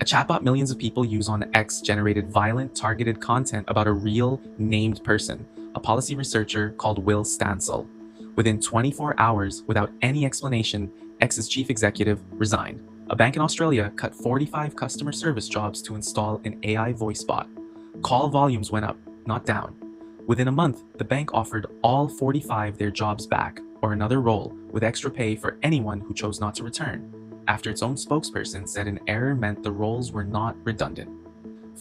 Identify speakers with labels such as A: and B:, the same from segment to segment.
A: A chatbot millions of people use on X generated violent, targeted content about a real, named person, a policy researcher called Will Stansel. Within 24 hours, without any explanation, X's chief executive resigned. A bank in Australia cut 45 customer service jobs to install an AI voice bot. Call volumes went up, not down. Within a month, the bank offered all 45 their jobs back, or another role, with extra pay for anyone who chose not to return, after its own spokesperson said an error meant the roles were not redundant.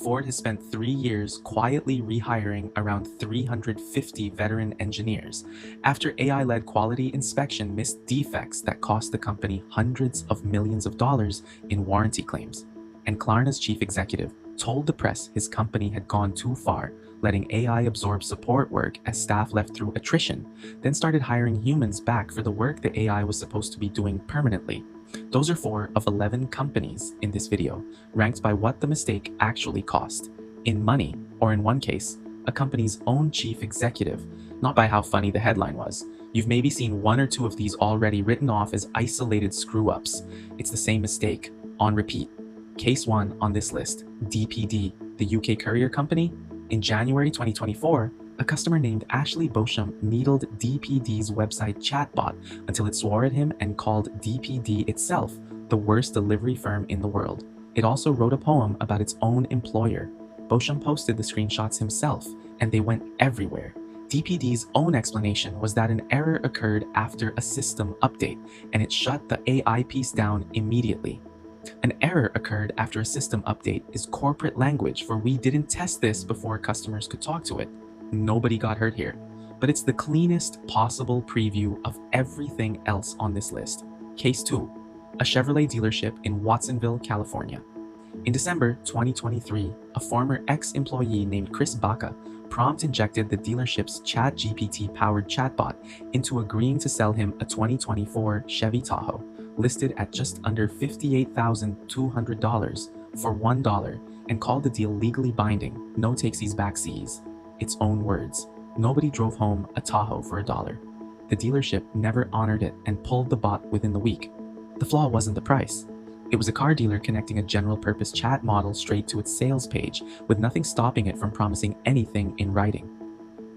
A: Ford has spent 3 years quietly rehiring around 350 veteran engineers after AI-led quality inspection missed defects that cost the company hundreds of millions of dollars in warranty claims. And Klarna's chief executive told the press his company had gone too far, letting AI absorb support work as staff left through attrition, then started hiring humans back for the work the AI was supposed to be doing permanently. Those are 4 of 11 companies in this video, ranked by what the mistake actually cost, in money, or in one case, a company's own chief executive, not by how funny the headline was. You've maybe seen 1 or 2 of these already written off as isolated screw-ups. It's the same mistake, on repeat. Case 1 on this list, DPD, the UK courier company. In January 2024, a customer named Ashley Beauchamp needled DPD's website chatbot until it swore at him and called DPD itself the worst delivery firm in the world. It also wrote a poem about its own employer. Beauchamp posted the screenshots himself, and they went everywhere. DPD's own explanation was that an error occurred after a system update, and it shut the AI piece down immediately. An error occurred after a system update is corporate language for we didn't test this before customers could talk to it. Nobody got hurt here, but it's the cleanest possible preview of everything else on this list. Case 2, a Chevrolet dealership in Watsonville, California. In December 2023, a former ex-employee named Chris Baca prompt injected the dealership's ChatGPT-powered chatbot into agreeing to sell him a 2024 Chevy Tahoe, listed at just under $58,200 for $1, and called the deal legally binding, no takesies backsies. Its own words. Nobody drove home a Tahoe for $1. The dealership never honored it and pulled the bot within the week. The flaw wasn't the price. It was a car dealer connecting a general-purpose chat model straight to its sales page, with nothing stopping it from promising anything in writing.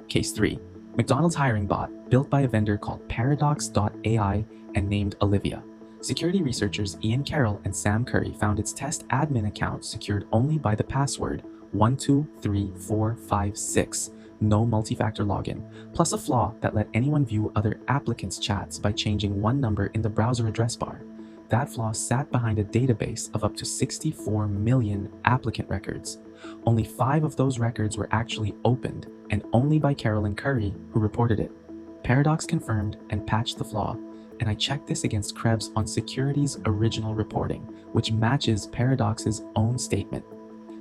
A: Case 3. McDonald's hiring bot, built by a vendor called Paradox.ai and named Olivia. Security researchers Ian Carroll and Sam Curry found its test admin account secured only by the password 123456, no multi-factor login, plus a flaw that let anyone view other applicants' chats by changing one number in the browser address bar. That flaw sat behind a database of up to 64 million applicant records. Only 5 of those records were actually opened, and only by Carroll and Curry, who reported it. Paradox confirmed and patched the flaw, and I checked this against Krebs on Security's original reporting, which matches Paradox's own statement.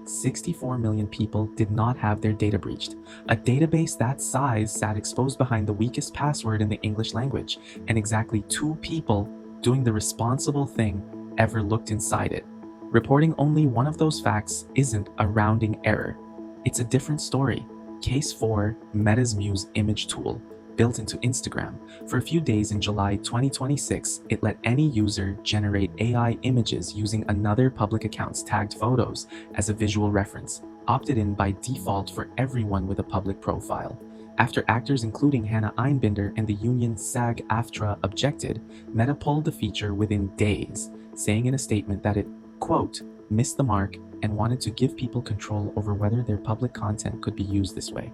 A: 64 million people did not have their data breached. A database that size sat exposed behind the weakest password in the English language, and exactly 2 people doing the responsible thing ever looked inside it. Reporting only one of those facts isn't a rounding error. It's a different story. Case 4, Meta's Muse Image tool, built into Instagram. For a few days in July 2026, it let any user generate AI images using another public account's tagged photos as a visual reference, opted in by default for everyone with a public profile. After actors including Hannah Einbinder and the union SAG-AFTRA objected, Meta pulled the feature within days, saying in a statement that it, quote, missed the mark and wanted to give people control over whether their public content could be used this way.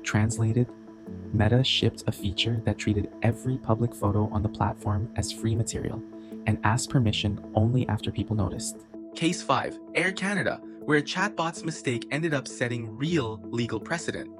A: Translated, Meta shipped a feature that treated every public photo on the platform as free material and asked permission only after people noticed. Case 5, Air Canada, where a chatbot's mistake ended up setting real legal precedent.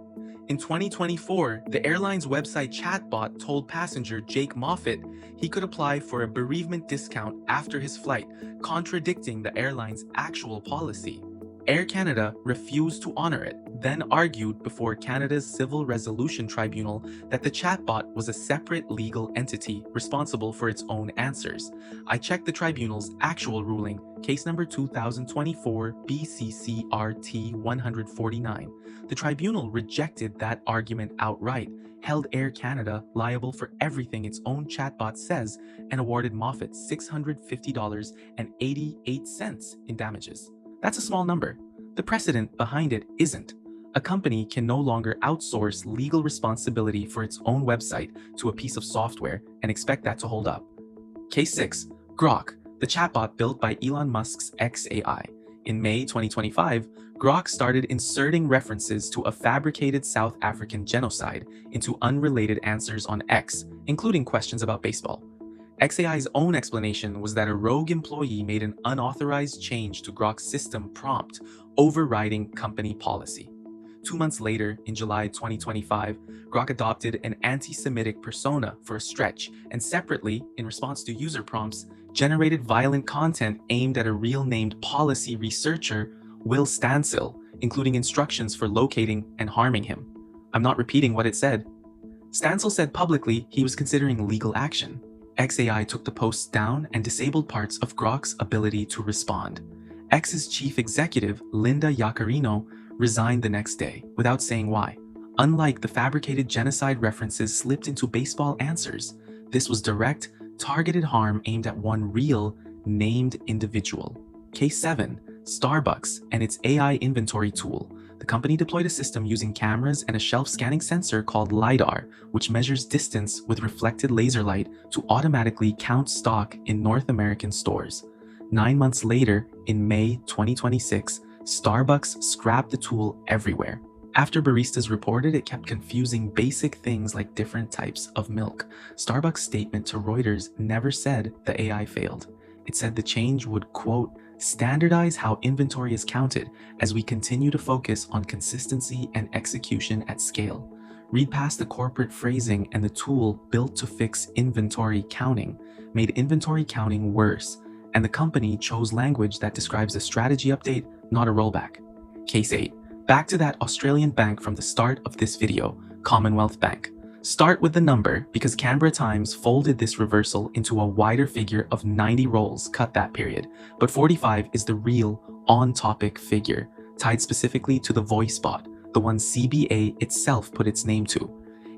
A: In 2024, the airline's website chatbot told passenger Jake Moffitt he could apply for a bereavement discount after his flight, contradicting the airline's actual policy. Air Canada refused to honor it, then argued before Canada's Civil Resolution Tribunal that the chatbot was a separate legal entity responsible for its own answers. I checked the tribunal's actual ruling, case number 2024 BCCRT 149. The tribunal rejected that argument outright, held Air Canada liable for everything its own chatbot says, and awarded Moffitt $650.88 in damages. That's a small number. The precedent behind it isn't. A company can no longer outsource legal responsibility for its own website to a piece of software and expect that to hold up. Case 6. Grok, the chatbot built by Elon Musk's XAI. In May 2025, Grok started inserting references to a fabricated South African genocide into unrelated answers on X, including questions about baseball. XAI's own explanation was that a rogue employee made an unauthorized change to Grok's system prompt, overriding company policy. 2 months later, in July 2025, Grok adopted an anti-Semitic persona for a stretch, and separately, in response to user prompts, generated violent content aimed at a real-named policy researcher, Will Stansel, including instructions for locating and harming him. I'm not repeating what it said. Stansel said publicly he was considering legal action. XAI took the posts down and disabled parts of Grok's ability to respond. X's chief executive, Linda Yaccarino, resigned the next day, without saying why. Unlike the fabricated genocide references slipped into baseball answers, this was direct, targeted harm aimed at one real, named individual. Case 7. Starbucks and its AI inventory tool. The company deployed a system using cameras and a shelf-scanning sensor called LiDAR, which measures distance with reflected laser light to automatically count stock in North American stores. 9 months later, in May 2026, Starbucks scrapped the tool everywhere. After baristas reported it kept confusing basic things like different types of milk, Starbucks' statement to Reuters never said the AI failed. It said the change would, quote, standardize how inventory is counted as we continue to focus on consistency and execution at scale. Read past the corporate phrasing, and the tool built to fix inventory counting made inventory counting worse, and the company chose language that describes a strategy update, not a rollback. Case 8. Back to that Australian bank from the start of this video, Commonwealth Bank. Start with the number because Canberra Times folded this reversal into a wider figure of 90 rolls cut that period, but 45 is the real, on-topic figure, tied specifically to the voice bot, the one CBA itself put its name to.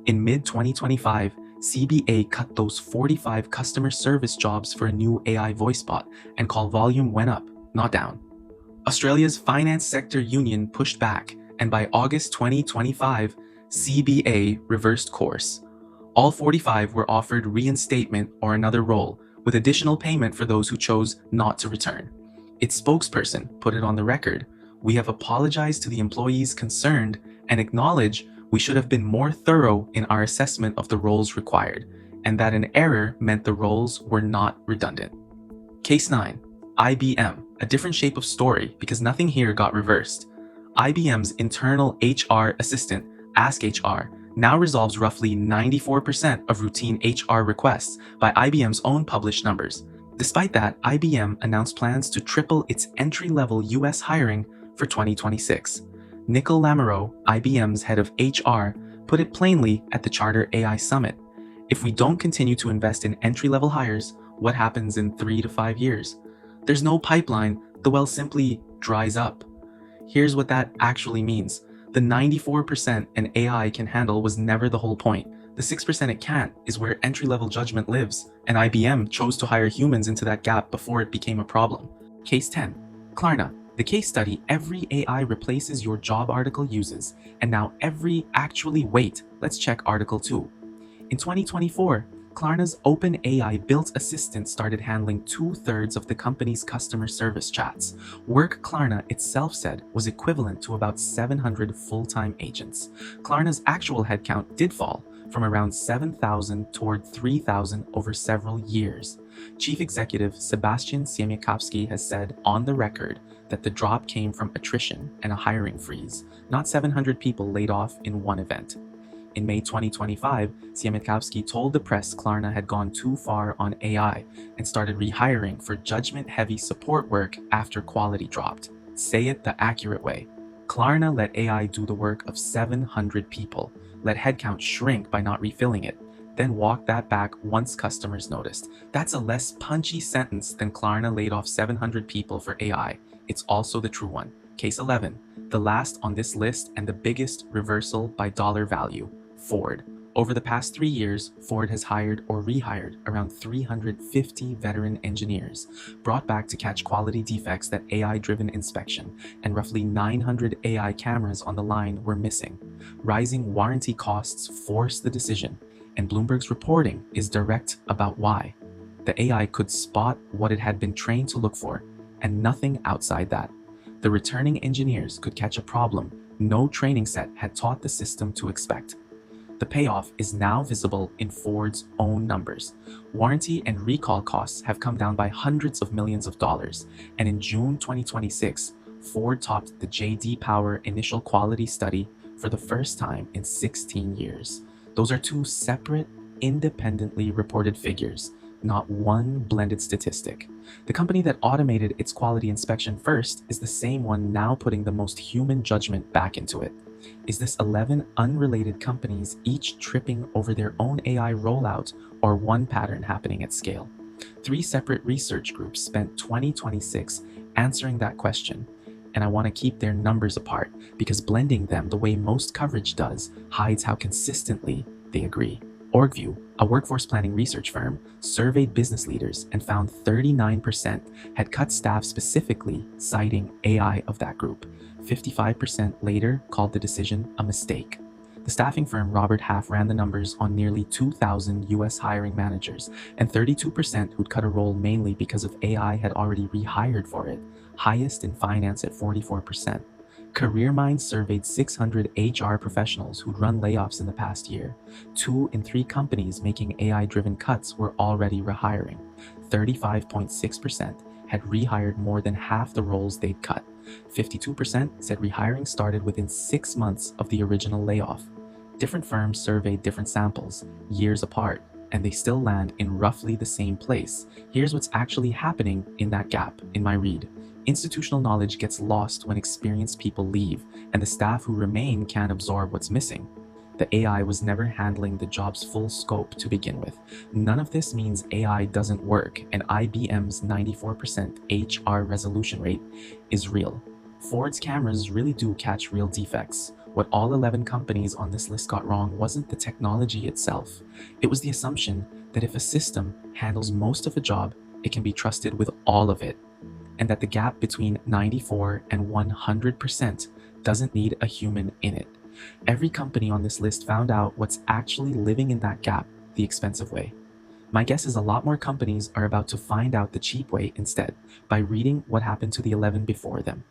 A: In mid-2025, CBA cut those 45 customer service jobs for a new AI voice bot, and call volume went up, not down. Australia's finance sector union pushed back, and by August 2025, CBA reversed course. All 45 were offered reinstatement or another role, with additional payment for those who chose not to return. Its spokesperson put it on the record: "We have apologized to the employees concerned and acknowledge we should have been more thorough in our assessment of the roles required, and that an error meant the roles were not redundant." Case 9. IBM, a different shape of story because nothing here got reversed. IBM's internal HR assistant, Ask HR, now resolves roughly 94% of routine HR requests by IBM's own published numbers. Despite that, IBM announced plans to triple its entry-level US hiring for 2026. Nicole Lamoureux, IBM's head of HR, put it plainly at the Charter AI Summit: "If we don't continue to invest in entry-level hires, what happens in 3 to 5 years? There's no pipeline, the well simply dries up." Here's what that actually means. The 94% an AI can handle was never the whole point. The 6% it can't is where entry-level judgment lives, and IBM chose to hire humans into that gap before it became a problem. Case 10. Klarna, the case study every AI replaces your job article uses, and now let's check article 2. In 2024, Klarna's OpenAI built assistant started handling 2/3 of the company's customer service chats. Work Klarna itself said was equivalent to about 700 full-time agents. Klarna's actual headcount did fall from around 7,000 toward 3,000 over several years. Chief Executive Sebastian Siemiatkowski has said on the record that the drop came from attrition and a hiring freeze, not 700 people laid off in one event. In May 2025, Siemiatkowski told the press Klarna had gone too far on AI and started rehiring for judgment-heavy support work after quality dropped. Say it the accurate way. Klarna let AI do the work of 700 people, let headcount shrink by not refilling it, then walked that back once customers noticed. That's a less punchy sentence than Klarna laid off 700 people for AI. It's also the true one. Case 11, the last on this list and the biggest reversal by dollar value. Ford. Over the past 3 years, Ford has hired or rehired around 350 veteran engineers, brought back to catch quality defects that AI-driven inspection and roughly 900 AI cameras on the line were missing. Rising warranty costs forced the decision, and Bloomberg's reporting is direct about why. The AI could spot what it had been trained to look for, and nothing outside that. The returning engineers could catch a problem no training set had taught the system to expect. The payoff is now visible in Ford's own numbers. Warranty and recall costs have come down by hundreds of millions of dollars, and in June 2026, Ford topped the J.D. Power initial quality study for the first time in 16 years. Those are two separate, independently reported figures, not one blended statistic. The company that automated its quality inspection first is the same one now putting the most human judgment back into it. Is this 11 unrelated companies each tripping over their own AI rollout, or one pattern happening at scale? 3 separate research groups spent 2026 answering that question, and I want to keep their numbers apart because blending them the way most coverage does hides how consistently they agree. OrgView, a workforce planning research firm, surveyed business leaders and found 39% had cut staff specifically citing AI of that group. 55% later called the decision a mistake. The staffing firm Robert Half ran the numbers on nearly 2,000 US hiring managers, and 32% who'd cut a role mainly because of AI had already rehired for it, highest in finance at 44%. CareerMinds surveyed 600 HR professionals who'd run layoffs in the past year. 2 in 3 companies making AI-driven cuts were already rehiring. 35.6% had rehired more than half the roles they'd cut. 52% said rehiring started within 6 months of the original layoff. Different firms surveyed different samples, years apart, and they still land in roughly the same place. Here's what's actually happening in that gap in my read. Institutional knowledge gets lost when experienced people leave, and the staff who remain can't absorb what's missing. The AI was never handling the job's full scope to begin with. None of this means AI doesn't work, and IBM's 94% HR resolution rate is real. Ford's cameras really do catch real defects. What all 11 companies on this list got wrong wasn't the technology itself. It was the assumption that if a system handles most of a job, it can be trusted with all of it, and that the gap between 94 and 100% doesn't need a human in it. Every company on this list found out what's actually living in that gap the expensive way. My guess is a lot more companies are about to find out the cheap way instead by reading what happened to the 11 before them.